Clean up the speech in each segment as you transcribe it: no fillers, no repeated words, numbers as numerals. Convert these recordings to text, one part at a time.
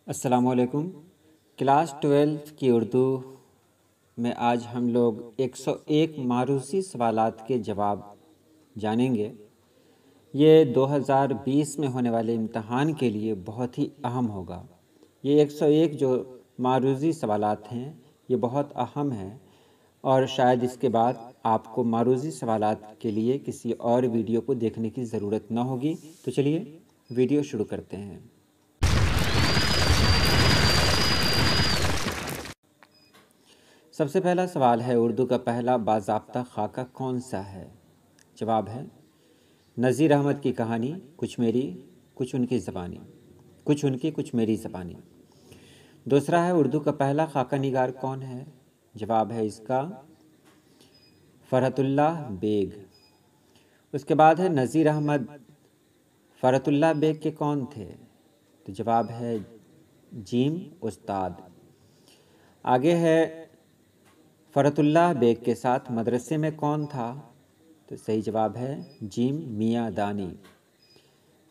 السلام علیکم۔ کلاس 12 کی اردو میں آج ہم لوگ 101 معروضی سوالات کے جواب جانیں گے۔ یہ 2020 میں ہونے والے امتحان کے لیے بہت ہی اہم ہوگا۔ یہ 101 جو معروضی سوالات ہیں یہ بہت اہم ہیں، اور شاید اس کے بعد آپ کو معروضی سوالات کے لیے کسی اور ویڈیو کو دیکھنے کی ضرورت نہ ہوگی۔ تو چلیے ویڈیو شروع کرتے ہیں۔ سب سے پہلا سوال ہے، اردو کا پہلا باضابطہ خاکہ کون سا ہے؟ جواب ہے نذیر احمد کی کہانی، کچھ میری کچھ ان کی زبانی، کچھ ان کی کچھ میری زبانی۔ دوسرا ہے، اردو کا پہلا خاکہ نگار کون ہے؟ جواب ہے اس کا فرحت اللہ بیگ۔ اس کے بعد ہے نذیر احمد فرحت اللہ بیگ کے کون تھے؟ تو جواب ہے جیم استاد۔ آگے ہے، فرحت اللہ بیگ کے ساتھ مدرسے میں کون تھا؟ تو صحیح جواب ہے جیم میاں دانی۔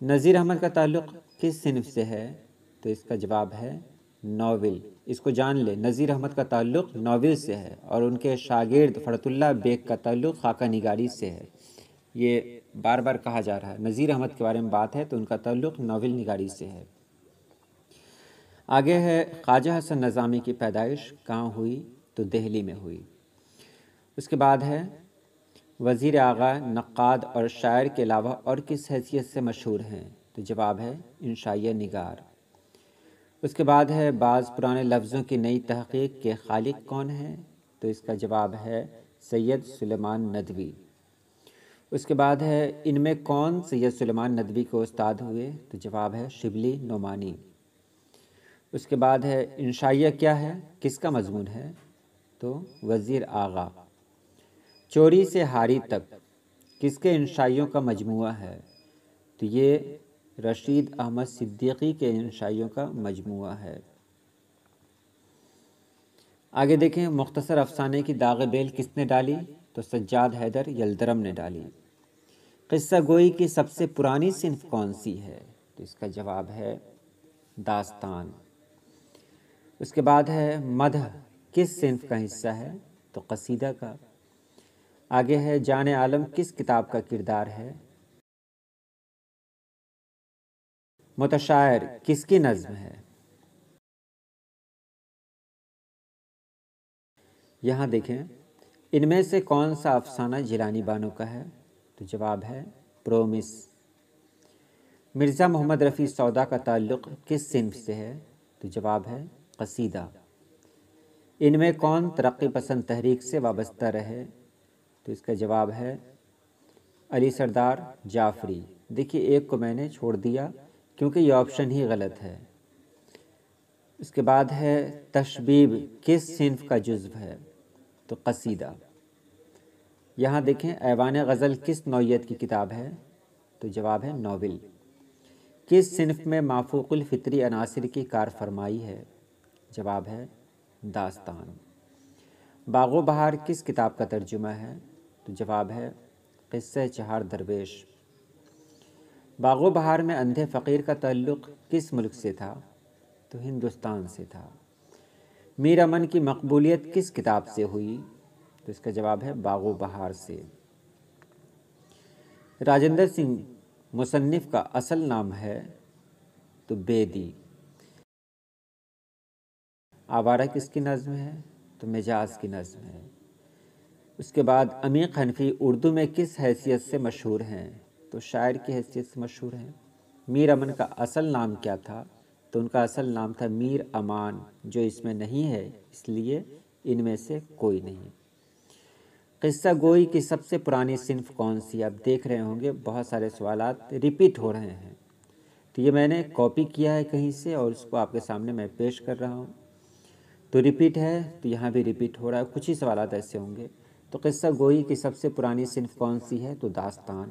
نذیر احمد کا تعلق کس صنف سے ہے؟ تو اس کا جواب ہے ناول۔ اس کو جان لے، نذیر احمد کا تعلق ناول سے ہے، اور ان کے شاگرد فرحت اللہ بیگ کا تعلق خاکہ نگاری سے ہے۔ یہ بار بار کہا جا رہا ہے، نذیر احمد کے بارے میں بات ہے تو ان کا تعلق ناول نگاری سے ہے۔ آگے ہے، خواجہ حسن نظامی کی پیدائش کہاں ہوئی؟ تو دہلی میں ہوئی۔ اس کے بعد ہے، وزیر اعلیٰ نقاد اور شاعر کے علاوہ اور کس حیثیت سے مشہور ہیں؟ تو جواب ہے انشائیہ نگار۔ اس کے بعد ہے، بعض پرانے لفظوں کی نئی تحقیق کے خالق کون ہیں؟ تو اس کا جواب ہے سید سلیمان ندوی۔ اس کے بعد ہے، ان میں کون سید سلیمان ندوی کو استاد ہوئے؟ تو جواب ہے شبلی نعمانی۔ اس کے بعد ہے، انشائیہ کیا ہے، کس کا مضمون ہے؟ تو وزیر آغا۔ چوری سے ہاری تک کس کے انشائیوں کا مجموعہ ہے؟ تو یہ رشید احمد صدیقی کے انشائیوں کا مجموعہ ہے۔ آگے دیکھیں، مختصر افسانے کی داغ بیل کس نے ڈالی؟ تو سجاد حیدر یلدرم نے ڈالی۔ قصہ گوئی کی سب سے پرانی صنف کون سی ہے؟ تو اس کا جواب ہے داستان۔ اس کے بعد ہے، مدح کس صنف کا حصہ ہے؟ تو قصیدہ کا۔ آگے ہے، جان عالم کس کتاب کا کردار ہے؟ متشاعر کس کی نظم ہے؟ یہاں دیکھیں، ان میں سے کون سا افسانہ جیلانی بانو کا ہے؟ تو جواب ہے پرومس۔ مرزا محمد رفیع سودا کا تعلق کس صنف سے ہے؟ تو جواب ہے قصیدہ۔ ان میں کون ترقی پسند تحریک سے وابستہ رہے؟ تو اس کا جواب ہے علی سردار جعفری۔ دیکھیے، ایک کو میں نے چھوڑ دیا کیونکہ یہ آپشن ہی غلط ہے۔ اس کے بعد ہے، تشبیب کس صنف کا جزو ہے؟ تو قصیدہ۔ یہاں دیکھیں، ایوان غزل کس نوعیت کی کتاب ہے؟ تو جواب ہے ناول۔ کس صنف میں مافوق الفطری عناصر کی کار فرمائی ہے؟ جواب ہے داستان۔ باغ و بہار کس کتاب کا ترجمہ ہے؟ تو جواب ہے قصہ چہار درویش۔ باغ و بہار میں اندھے فقیر کا تعلق کس ملک سے تھا؟ تو ہندوستان سے تھا۔ میر امن کی مقبولیت کس کتاب سے ہوئی؟ تو اس کا جواب ہے باغ و بہار سے۔ راجندر سنگھ مصنف کا اصل نام ہے؟ تو بیدی۔ آوارہ کس کی نظم ہے؟ تو مجاز کی نظم ہے۔ اس کے بعد، عمیق حنفی اردو میں کس حیثیت سے مشہور ہیں؟ تو شاعر کی حیثیت سے مشہور ہیں۔ میر امن کا اصل نام کیا تھا؟ تو ان کا اصل نام تھا میر امان، جو اس میں نہیں ہے اس لیے ان میں سے کوئی نہیں۔ قصہ گوئی کی سب سے پرانی صنف کون سی؟ آپ دیکھ رہے ہوں گے بہت سارے سوالات ریپیٹ ہو رہے ہیں، تو یہ میں نے کاپی کیا ہے کہیں سے اور اس کو آپ کے سامنے میں پیش کر رہا ہوں۔ تو ریپیٹ ہے تو یہاں بھی ریپیٹ ہو رہا ہے، کچھ ہی سوالات ایسے ہوں گے۔ تو قصہ گوئی کی سب سے پرانی صنف کون سی ہے؟ تو داستان۔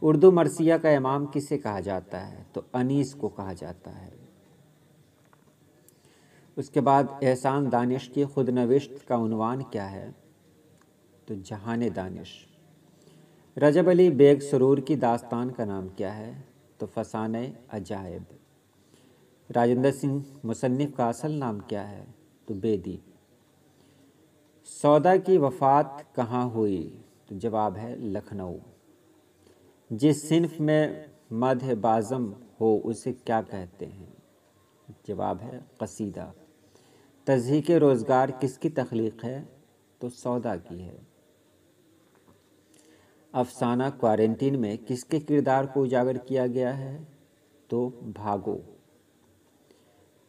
اردو مرثیہ کا امام کسے کہا جاتا ہے؟ تو انیس کو کہا جاتا ہے۔ اس کے بعد، احسان دانش کی خود نوشت کا عنوان کیا ہے؟ تو جہان دانش۔ رجب علی بیگ سرور کی داستان کا نام کیا ہے؟ تو فسانہ عجائب۔ راجندر سنگھ مصنف کا اصل نام کیا ہے؟ تو بیدی۔ سودا کی وفات کہاں ہوئی؟ تو جواب ہے لکھنؤ۔ جس صنف میں مدح بازم ہو اسے کیا کہتے ہیں؟ جواب ہے قصیدہ۔ تضحیک روزگار کس کی تخلیق ہے؟ تو سودا کی ہے۔ افسانہ کوارنٹین میں کس کے کردار کو اجاگر کیا گیا ہے؟ تو بھاگو۔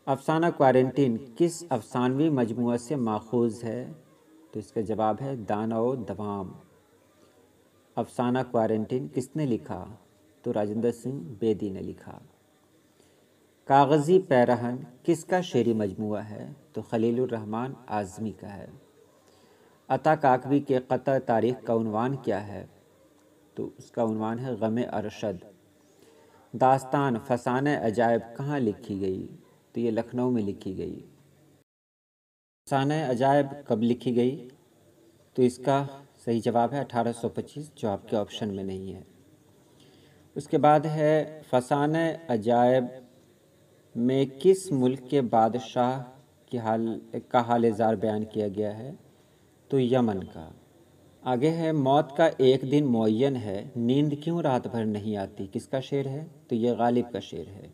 افسانہ کوارنٹین کس افسانوی مجموعہ سے ماخوذ ہے؟ تو اس کا جواب ہے دانو دوام۔ افسانہ کوارنٹین کس نے لکھا؟ تو راجندر سنگھ بیدی نے لکھا۔ کاغذی پیرہن کس کا شعری مجموعہ ہے؟ تو خلیل الرحمن اعظمی کا ہے۔ عطا کاکوی کے قطع تاریخ کا عنوان کیا ہے؟ تو اس کا عنوان ہے غم ارشد۔ داستان فسانہ عجائب کہاں لکھی گئی؟ تو یہ لکھنؤ میں لکھی گئی۔ فسانہ عجائب کب لکھی گئی؟ تو اس کا صحیح جواب ہے 1825، جو آپ کے آپشن میں نہیں ہے۔ اس کے بعد ہے فسانہ عجائب میں کس ملک کے بادشاہ کا حال زار بیان کیا گیا ہے؟ تو یمن کا۔ آگے ہے موت کا ایک دن معین ہے، نیند کیوں رات بھر نہیں آتی، کس کا شعر ہے؟ تو یہ غالب کا شعر ہے۔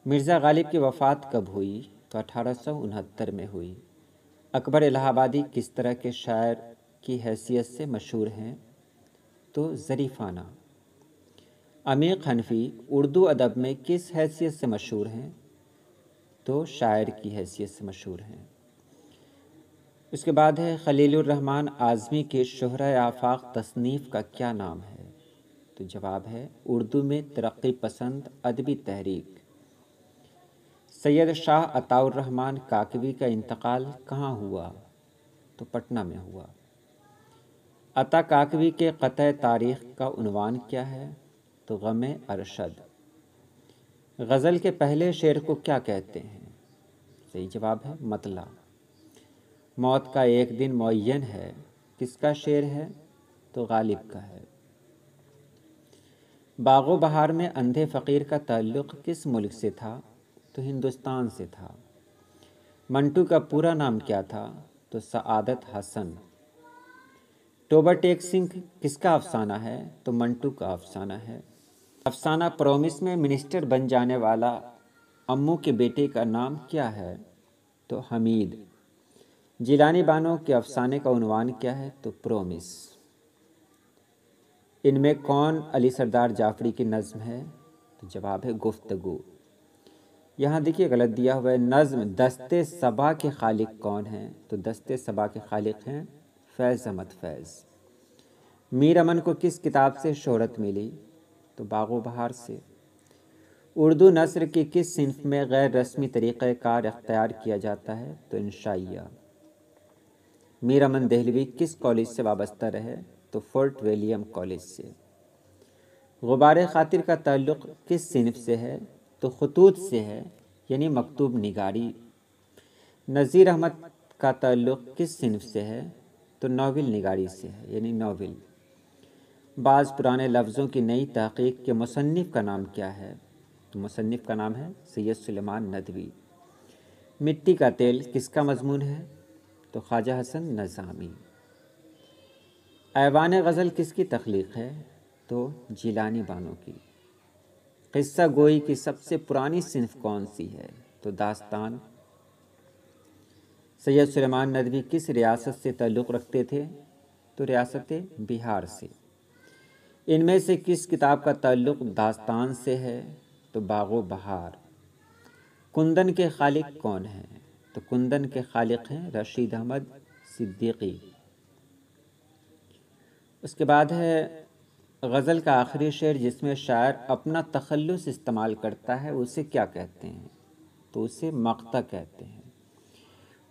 مرزا غالب کی وفات کب ہوئی؟ تو 1869 میں ہوئی۔ اکبر الہ آبادی کس طرح کے شاعر کی حیثیت سے مشہور ہیں؟ تو ظریفانہ۔ عمیق حنفی اردو ادب میں کس حیثیت سے مشہور ہیں؟ تو شاعر کی حیثیت سے مشہور ہیں۔ اس کے بعد ہے خلیل الرحمن اعظمی کے شہرۂ آفاق تصنیف کا کیا نام ہے؟ تو جواب ہے اردو میں ترقی پسند ادبی تحریک۔ سید شاہ عطاء الرحمن کاکوی کا انتقال کہاں ہوا؟ تو پٹنہ میں ہوا۔ عطا کاکوی کے قطع تاریخ کا عنوان کیا ہے؟ تو غم ارشد۔ غزل کے پہلے شعر کو کیا کہتے ہیں؟ صحیح جواب ہے مطلع۔ موت کا ایک دن معین ہے کس کا شعر ہے؟ تو غالب کا ہے۔ باغ و بہار میں اندھے فقیر کا تعلق کس ملک سے تھا؟ تو ہندوستان سے تھا۔ منٹو کا پورا نام کیا تھا؟ تو سعادت حسن۔ ٹوبہ ٹیک سنگھ کس کا افسانہ ہے؟ تو منٹو کا افسانہ ہے۔ افسانہ پرومس میں منسٹر بن جانے والا امو کے بیٹے کا نام کیا ہے؟ تو حمید۔ جیلانی بانو کے افسانے کا عنوان کیا ہے؟ تو پرومس۔ ان میں کون علی سردار جعفری کی نظم ہے؟ تو جواب ہے گفتگو۔ یہاں دیکھیے غلط دیا ہوا ہے، نظم دستے صبا کے خالق کون ہیں؟ تو دستے صبا کے خالق ہیں فیض احمد فیض۔ میر امن کو کس کتاب سے شہرت ملی؟ تو باغ و بہار سے۔ اردو نثر کی کس صنف میں غیر رسمی طریقہ کار اختیار کیا جاتا ہے؟ تو انشائیہ۔ میر امن دہلوی کس کالج سے وابستہ رہے؟ تو فورٹ ولیم کالج سے۔ غبار خاطر کا تعلق کس صنف سے ہے؟ تو خطوط سے ہے، یعنی مکتوب نگاری۔ نذیر احمد کا تعلق کس صنف سے ہے؟ تو ناول نگاری سے ہے، یعنی ناول۔ بعض پرانے لفظوں کی نئی تحقیق کے مصنف کا نام کیا ہے؟ تو مصنف کا نام ہے سید سلیمان ندوی۔ مٹی کا تیل کس کا مضمون ہے؟ تو خواجہ حسن نظامی۔ ایوان غزل کس کی تخلیق ہے؟ تو جیلانی بانو کی۔ قصہ گوئی کی سب سے پرانی صنف کون سی ہے؟ تو داستان۔ سید سلیمان ندوی کس ریاست سے تعلق رکھتے تھے؟ تو ریاست بہار سے۔ ان میں سے کس کتاب کا تعلق داستان سے ہے؟ تو باغ و بہار۔ کندن کے خالق کون ہیں؟ تو کندن کے خالق ہیں رشید احمد صدیقی۔ اس کے بعد ہے غزل کا آخری شعر جس میں شاعر اپنا تخلص استعمال کرتا ہے اسے کیا کہتے ہیں؟ تو اسے مقطع کہتے ہیں۔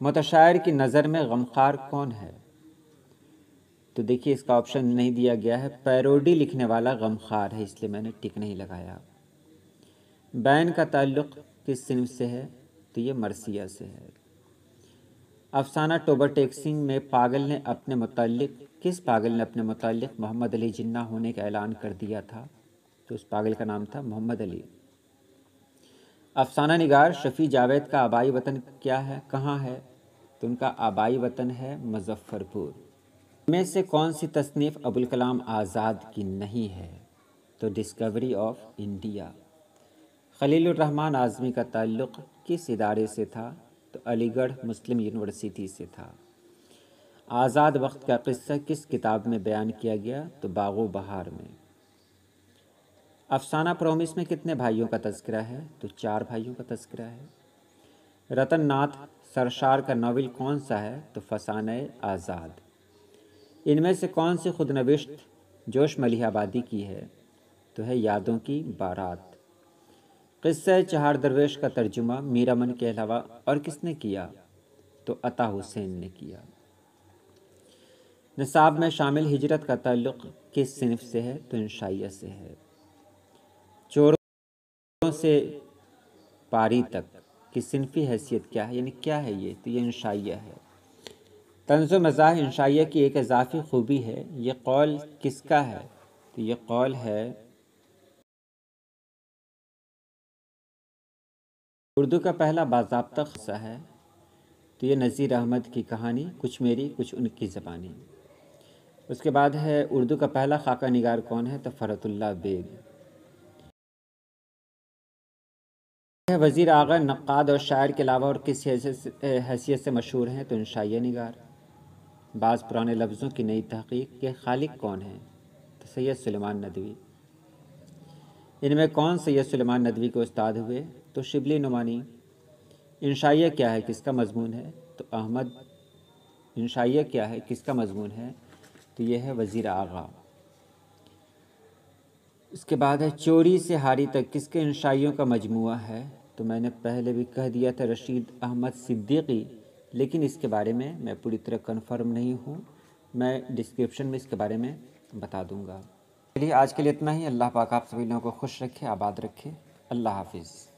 متشاعر کی نظر میں غمخوار کون ہے؟ تو دیکھیے اس کا آپشن نہیں دیا گیا ہے، پیروڈی لکھنے والا غمخوار ہے، اس لیے میں نے ٹک نہیں لگایا۔ بین کا تعلق کس صنف سے ہے؟ تو یہ مرثیہ سے ہے۔ افسانہ ٹوبہ ٹیک سنگھ میں کس پاگل نے اپنے متعلق محمد علی جناح ہونے کا اعلان کر دیا تھا؟ تو اس پاگل کا نام تھا محمد علی۔ افسانہ نگار شفیع جاوید کا آبائی وطن کیا ہے، کہاں ہے؟ تو ان کا آبائی وطن ہے مظفر پور۔ ان میں سے کون سی تصنیف ابوالکلام آزاد کی نہیں ہے؟ تو ڈسکوری آف انڈیا۔ خلیل الرحمن اعظمی کا تعلق کس ادارے سے تھا؟ تو علی گڑھ مسلم یونیورسٹی سے تھا۔ آزاد وقت کا قصہ کس کتاب میں بیان کیا گیا؟ تو باغ و بہار میں۔ افسانہ پرومس میں کتنے بھائیوں کا تذکرہ ہے؟ تو 4 بھائیوں کا تذکرہ ہے۔ رتن ناتھ سرشار کا ناول کون سا ہے؟ تو فسانہ آزاد۔ ان میں سے کون سی خود نوشت جوش ملیح آبادی کی ہے؟ تو ہے یادوں کی بارات۔ قصہ چہار درویش کا ترجمہ میر امن کے علاوہ اور کس نے کیا؟ تو عطا حسین نے کیا۔ نصاب میں شامل ہجرت کا تعلق کس صنف سے ہے؟ تو انشائیہ سے ہے۔ چوروں سے پاری تک کی صنفی حیثیت کیا ہے، یعنی کیا ہے یہ؟ تو یہ انشائیہ ہے۔ طنز و مزاح انشائیہ کی ایک اضافی خوبی ہے، یہ قول کس کا ہے؟ تو یہ قول ہے اردو کا پہلا باضابطہ قصہ ہے، تو یہ نذیر احمد کی کہانی کچھ میری کچھ ان کی زبانی۔ اس کے بعد ہے اردو کا پہلا خاکہ نگار کون ہے؟ تو فرحت اللہ بیگ۔ وزیر اعظم نقاد اور شاعر کے علاوہ اور کس حیثیت سے مشہور ہیں؟ تو انشائیہ نگار۔ بعض پرانے لفظوں کی نئی تحقیق کے خالق کون ہیں؟ تو سید سلیمان ندوی۔ ان میں کون سید سلیمان ندوی کے استاد ہوئے؟ تو شبلی نعمانی۔ انشائیہ کیا ہے، کس کا مضمون ہے؟ تو احمد۔ انشائیہ کیا ہے، کس کا مضمون ہے؟ تو یہ ہے وزیر آغا۔ اس کے بعد ہے چوری سے ہاری تک کس کے انشائیوں کا مجموعہ ہے؟ تو میں نے پہلے بھی کہہ دیا تھا رشید احمد صدیقی، لیکن اس کے بارے میں پوری طرح کنفرم نہیں ہوں، میں ڈسکرپشن میں اس کے بارے میں بتا دوں گا۔ چلیے آج کے لیے اتنا ہی۔ اللہ پاک آپ سبھی لوگوں کو خوش رکھے، آباد رکھے۔ اللہ حافظ۔